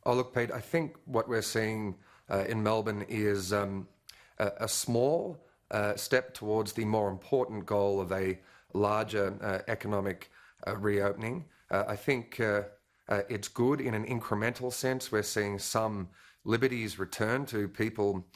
Oh, look, Pete, I think what we're seeing in Melbourne is a small step towards the more important goal of a larger economic reopening. I think it's good in an incremental sense. We're seeing some liberties return to people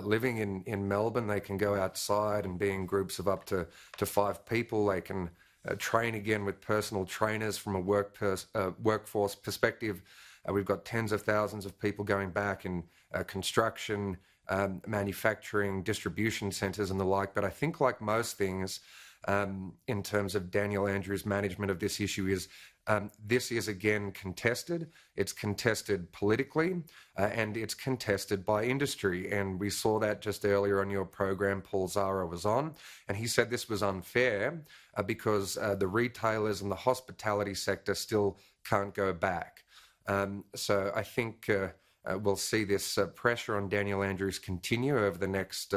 living in Melbourne. They can go outside and be in groups of up to 5 people. They can train again with personal trainers from a workforce perspective. We've got tens of thousands of people going back in construction, manufacturing, distribution centres and the like. But I think, like most things, in terms of Daniel Andrews' management of this issue, is this is again contested. It's contested politically and it's contested by industry. And we saw that just earlier on your program. Paul Zara was on and he said this was unfair because the retailers and the hospitality sector still can't go back. So I think we'll see this pressure on Daniel Andrews continue over the next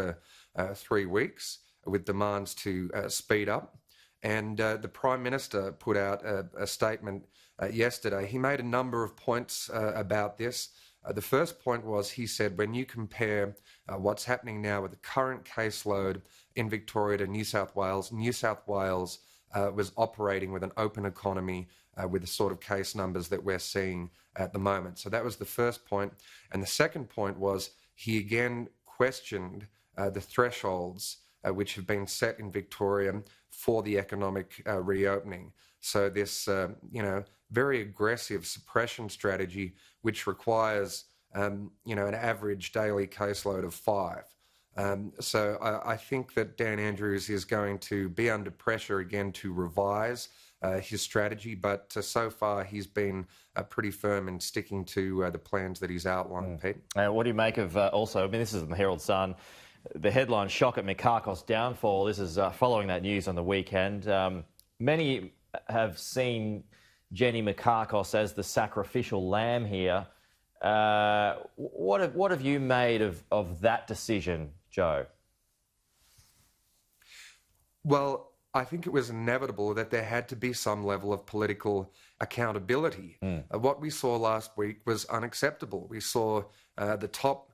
3 weeks with demands to speed up. And the Prime Minister put out a statement yesterday. He made a number of points about this. The first point was, he said, when you compare what's happening now with the current caseload in Victoria to New South Wales was operating with an open economy with the sort of case numbers that we're seeing at the moment. So that was the first point. And the second point was, he again questioned the thresholds which have been set in Victoria for the economic reopening. So this, very aggressive suppression strategy, which requires, an average daily caseload of 5. So I think that Dan Andrews is going to be under pressure again to revise his strategy, but so far he's been pretty firm in sticking to the plans that he's outlined, Pete. What do you make of also, this is in the Herald Sun, the headline, "Shock at Mikakos Downfall." This is following that news on the weekend. Many have seen Jenny Mikakos as the sacrificial lamb here. What have you made of that decision, Joe? Well, I think it was inevitable that there had to be some level of political accountability. What we saw last week was unacceptable. We saw the top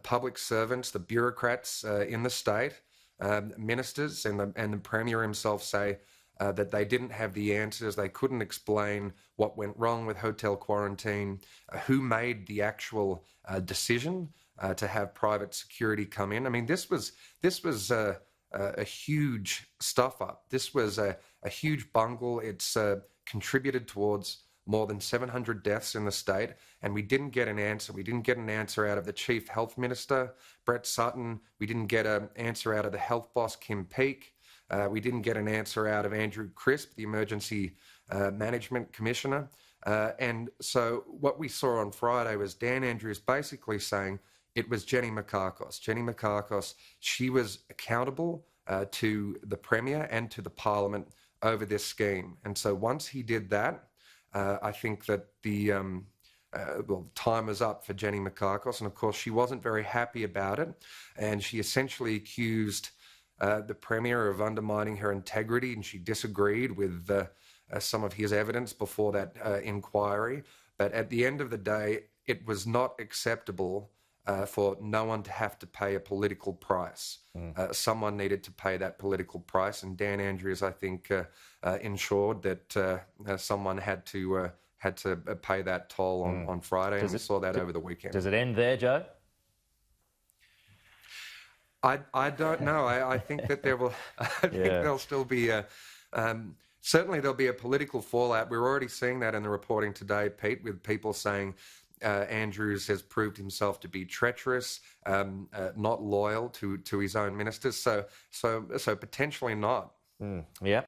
public servants, the bureaucrats in the state, ministers and the Premier himself say that they didn't have the answers. They couldn't explain what went wrong with hotel quarantine, who made the actual decision to have private security come in. This was a huge stuff up. This was a huge bungle. It's contributed towards more than 700 deaths in the state, and we didn't get an answer. We didn't get an answer out of the Chief Health Minister, Brett Sutton. We didn't get an answer out of the health boss, Kim Peake. We didn't get an answer out of Andrew Crisp, the Emergency Management Commissioner. And so what we saw on Friday was Dan Andrews basically saying it was Jenny Mikakos. Jenny Mikakos, she was accountable to the Premier and to the Parliament over this scheme. And so once he did that, I think that the time was up for Jenny Mikakos, and of course she wasn't very happy about it, and she essentially accused the Premier of undermining her integrity, and she disagreed with some of his evidence before that inquiry. But at the end of the day, it was not acceptable for no one to have to pay a political price. Someone needed to pay that political price, and Dan Andrews, I think, ensured that someone had to pay that toll on Friday, and we saw that over the weekend. Does it end there, Joe? I don't know. I think that there will. I think there'll still be certainly there'll be a political fallout. We're already seeing that in the reporting today, Pete, with people saying Andrews has proved himself to be treacherous, not loyal to his own ministers. So potentially not. Yeah.